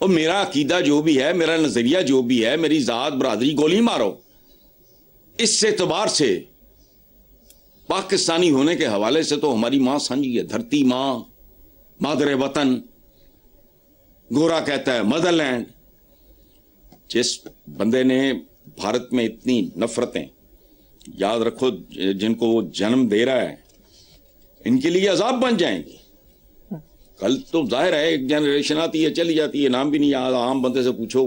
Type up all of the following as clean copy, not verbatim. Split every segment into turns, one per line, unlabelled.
اور میرا عقیدہ جو بھی ہے, میرا نظریہ جو بھی ہے, میری ذات برادری, گولی مارو. اس اعتبار سے پاکستانی ہونے کے حوالے سے تو ہماری ماں سانجی ہے, دھرتی ماں, مادر وطن. گورا کہتا ہے مدر لینڈ. جس بندے نے بھارت میں اتنی نفرتیں, یاد رکھو جن کو وہ جنم دے رہا ہے, ان کے لیے عذاب بن جائیں گی. کل تو ظاہر ہے ایک جنریشن آتی ہے چلی جاتی ہے, نام بھی نہیں یاد. عام بندے سے پوچھو,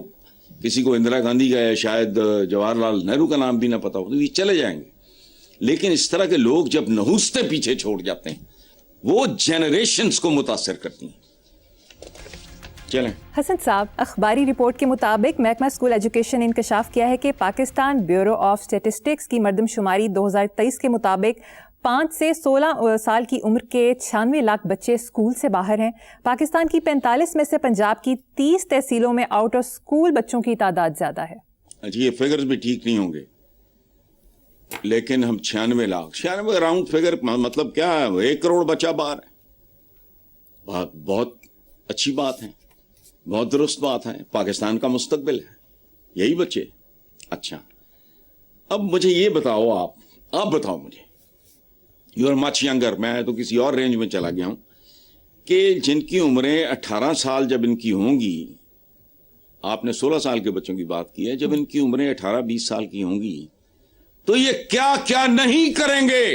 کسی کو اندرا گاندھی کا ہے, شاید جواہر لال نہرو کا نام بھی نہ پتا ہو, تو یہ چلے جائیں گے. لیکن اس طرح کے لوگ جب نحوستے پیچھے چھوڑ جاتے ہیں, وہ جنریشنز کو متاثر کرتی ہیں. چلیں.
حسن صاحب, اخباری رپورٹ کے مطابق محکمہ اسکول ایجوکیشن نے انکشاف کیا ہے کہ پاکستان بیورو آف اسٹیٹسٹکس کی مردم شماری 2023 کے مطابق 5 سے 16 سال کی عمر کے 96 لاکھ بچے اسکول سے باہر ہیں. پاکستان کی 45 میں سے پنجاب کی 30 تحصیلوں میں آؤٹ آف اسکول بچوں کی تعداد زیادہ ہے.
جی, یہ فگرز بھی ٹھیک نہیں ہوں گے, لیکن ہم 96 لاکھ, 96 راؤنڈ فگر, مطلب کیا ہے, 1 کروڑ بچہ باہر ہے. بہت اچھی بات ہے, بہت درست بات ہے. پاکستان کا مستقبل ہے یہی بچے. اچھا, اب مجھے یہ بتاؤ, آپ بتاؤ مجھے, یو آر مچ ینگر, میں تو کسی اور رینج میں چلا گیا ہوں, کہ جن کی عمریں 18 سال جب ان کی ہوں گی, آپ نے 16 سال کے بچوں کی بات کی ہے, جب ان کی عمریں 18-20 سال کی ہوں گی تو یہ کیا کیا نہیں کریں گے,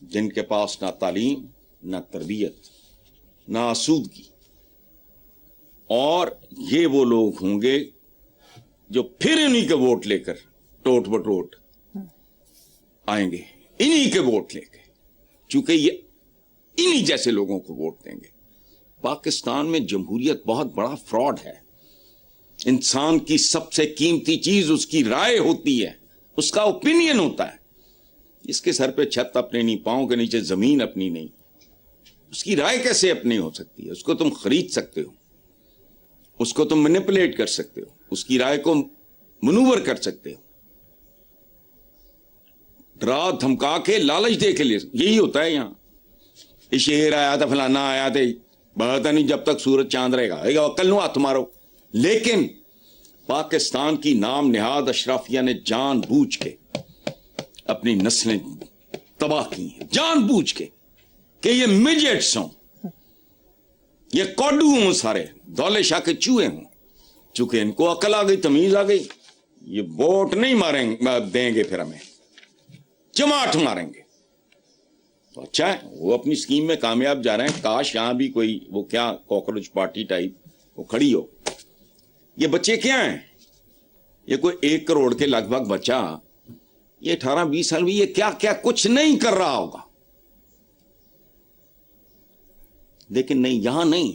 جن کے پاس نہ تعلیم, نہ تربیت, نہ آسودگی. اور یہ وہ لوگ ہوں گے جو پھر انہی کے ووٹ لے کر ٹوٹ بٹوٹ آئیں گے, انہی کے ووٹ لے کے, چونکہ یہ انہی جیسے لوگوں کو ووٹ دیں گے. پاکستان میں جمہوریت بہت بڑا فراڈ ہے. انسان کی سب سے قیمتی چیز اس کی رائے ہوتی ہے, اس کا اوپینین ہوتا ہے. اس کے سر پہ چھت اپنے نہیں, پاؤں کے نیچے زمین اپنی نہیں, اس کی رائے کیسے اپنی ہو سکتی ہے؟ اس کو تم خرید سکتے ہو, اس کو تم مینیپولیٹ کر سکتے ہو, اس کی رائے کو منور کر سکتے ہو, ڈرا دھمکا کے لالچ دے کے لیے. یہی ہوتا ہے یہاں. شیر آیا تھا, فلانا آیا تھا, بہت نہیں, جب تک سورج چاند رہے گا کل نو ہاتھ مارو. لیکن پاکستان کی نام نہاد اشرافیہ نے جان بوجھ کے اپنی نسلیں تباہ کی ہیں, جان بوجھ کے, کہ یہ میجٹس ہوں, یہ کوڈو ہوں, سارے دولے شاہ کے چوہے ہوں. چونکہ ان کو عقل آ گئی, تمیز آ گئی, یہ ووٹ نہیں دیں گے, پھر ہمیں چماٹ ماریں گے. تو اچھا ہے, وہ اپنی سکیم میں کامیاب جا رہے ہیں. کاش یہاں بھی کوئی وہ کیا کاکروچ پارٹی ٹائپ وہ کھڑی ہو. یہ بچے کیا ہیں, یہ کوئی 1 کروڑ کے لگ بھگ بچہ, یہ 18-20 سال میں یہ کیا کیا کچھ نہیں کر رہا ہوگا. لیکن نہیں, یہاں نہیں,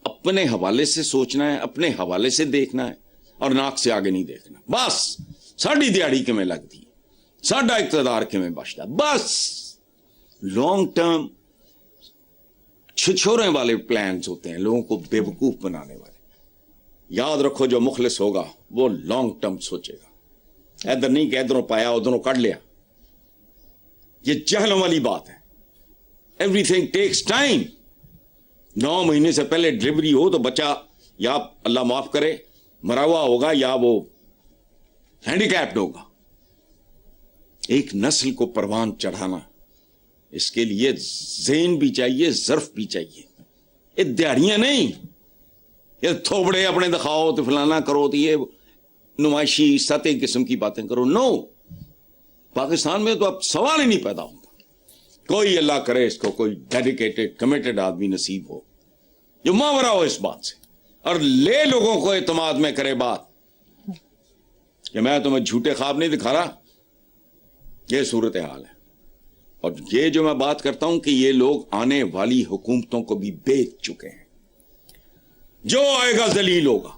اپنے حوالے سے سوچنا ہے, اپنے حوالے سے دیکھنا ہے, اور ناک سے آگے نہیں دیکھنا. بس ساڑی دیہڑی کے میں لگتی, ساڈا اقتدار کے میں بچتا, بس لانگ ٹرم چھچورے والے پلانز ہوتے ہیں, لوگوں کو بے وقوف بنانے والے. یاد رکھو, جو مخلص ہوگا وہ لانگ ٹرم سوچے گا, ادھر نہیں کہ ادھروں پایا ادھروں کر لیا. یہ جہلوں والی بات ہے. Every thing takes time. 9 مہینے سے پہلے ڈلیوری ہو تو بچہ یا اللہ معاف کرے مرا ہوا ہوگا, یا وہ ہینڈی کیپڈ ہوگا. ایک نسل کو پروان چڑھانا, اس کے لیے ذہن بھی چاہیے, ظرف بھی چاہیے. یہ دیہڑیاں نہیں, یہ تھوبڑے اپنے دکھاؤ تو فلانا کرو, تو یہ نمائشی سطح قسم کی باتیں کرو. نو, پاکستان میں تو اب سوال ہی نہیں پیدا ہوتا. کوئی اللہ کرے اس کو کوئی ڈیڈیکیٹڈ کمیٹڈ آدمی نصیب ہو جو ماورا ہو اس بات سے, اور لے لوگوں کو اعتماد میں کرے بات کہ میں تمہیں جھوٹے خواب نہیں دکھا رہا. یہ صورتحال ہے. اور یہ جو میں بات کرتا ہوں کہ یہ لوگ آنے والی حکومتوں کو بھی بیچ چکے ہیں. جو آئے گا ذلیل ہوگا,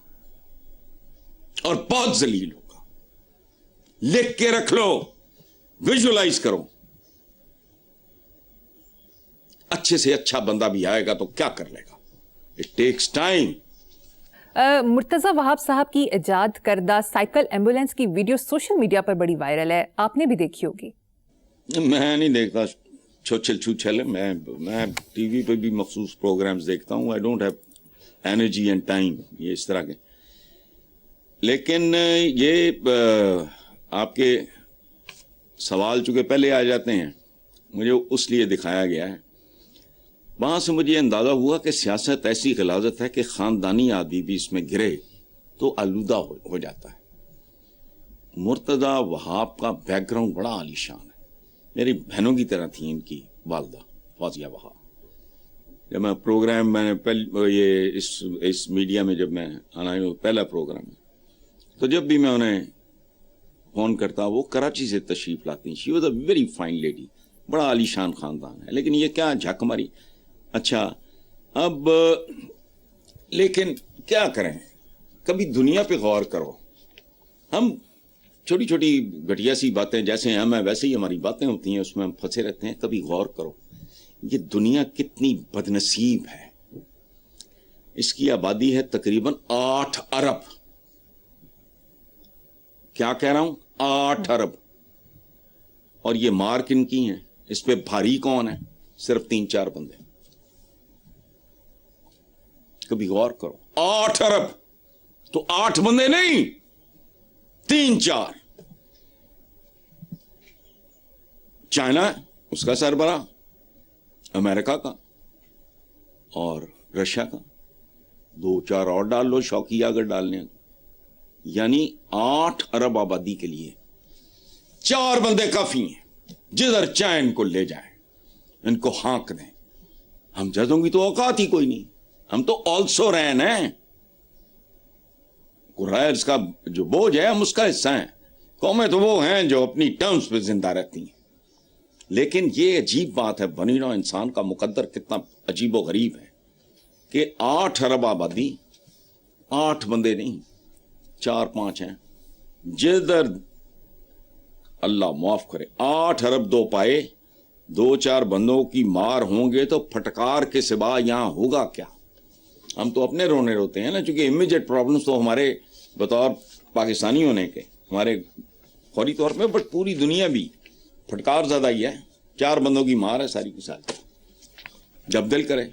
اور بہت ذلیل ہوگا. لکھ کے رکھ لو, ویژولائز کرو. اچھے سے اچھا بندہ بھی آئے گا تو کیا کر لے گا. It takes time.
Murtaza Wahab صاحب کی ایجاد کردہ سائیکل ایمبولینس کی ویڈیو سوشل میڈیا پر بڑی وائرل ہے, آپ نے بھی دیکھی ہوگی.
میں نہیں دیکھتا چھوچل چھوچل. میں ٹی وی پہ بھی مخصوص پروگرامز دیکھتا ہوں. I don't have energy and time یہ اس طرح کے. لیکن یہ آپ کے سوال چونکہ پہلے آ جاتے ہیں, مجھے اس لیے دکھایا گیا ہے. وہاں سے مجھے اندازہ ہوا کہ سیاست ایسی غلاظت ہے کہ خاندانی آدمی بھی اس میں گرے تو آلودہ ہو جاتا ہے. مرتضیٰ وہاب کا بیک گراؤنڈ بڑا عالیشان ہے. میری بہنوں کی طرح تھی ان کی والدہ فوزیہ وہاب. جب میں پروگرام میں نے یہ اس میڈیا میں جب میں آنا پہلا پروگرام ہے, تو جب بھی میں انہیں فون کرتا وہ کراچی سے تشریف لاتی ہیں. She was a very fine lady. بڑا عالیشان خاندان ہے, لیکن یہ کیا جھک ماری. اچھا اب لیکن کیا کریں, کبھی دنیا پہ غور کرو. ہم چھوٹی چھوٹی گھٹیا سی باتیں جیسے ہم ہیں ویسے ہی ہماری باتیں ہوتی ہیں, اس میں ہم پھنسے رہتے ہیں. کبھی غور کرو یہ دنیا کتنی بدنصیب ہے. اس کی آبادی ہے تقریباً 8 ارب. کیا کہہ رہا ہوں, 8 ارب. اور یہ مار کن کی ہیں, اس پہ بھاری کون ہے؟ صرف 3-4 بندے. کبھی غور کرو, 8 ارب تو 8 بندے نہیں, 3-4. چائنا اس کا سربراہ, امریکہ کا اور رشیا کا, 2-4 اور ڈال لو شوقیہ اگر ڈالنے ہیں. یعنی 8 ارب آبادی کے لیے 4 بندے کافی ہیں. جدھر چاہیں ان کو لے جائیں, ان کو ہانک دیں. ہم جدوں کی تو اوقات ہی کوئی نہیں. ہم تو آلسو رین ہیں. قرائز کا جو بوجھ ہے ہم اس کا حصہ ہیں. قومیں تو وہ ہیں جو اپنی ٹرمز پہ زندہ رہتی ہیں. لیکن یہ عجیب بات ہے, بنی نوع انسان کا مقدر کتنا عجیب و غریب ہے کہ 8 ارب آبادی, 8 بندے نہیں 4-5 ہیں. جدھر اللہ معاف کرے 8 ارب 2 پائے, 2-4 بندوں کی مار ہوں گے تو پھٹکار کے سوا یہاں ہوگا کیا. ہم تو اپنے رونے روتے ہیں نا, چونکہ امیجیٹ پرابلمز تو ہمارے بطور پاکستانی ہونے کے ہمارے فوری طور پہ, بٹ پوری دنیا بھی پھٹکار زیادہ ہی ہے. 4 بندوں کی مار ہے ساری کی ساری. جب دل کرے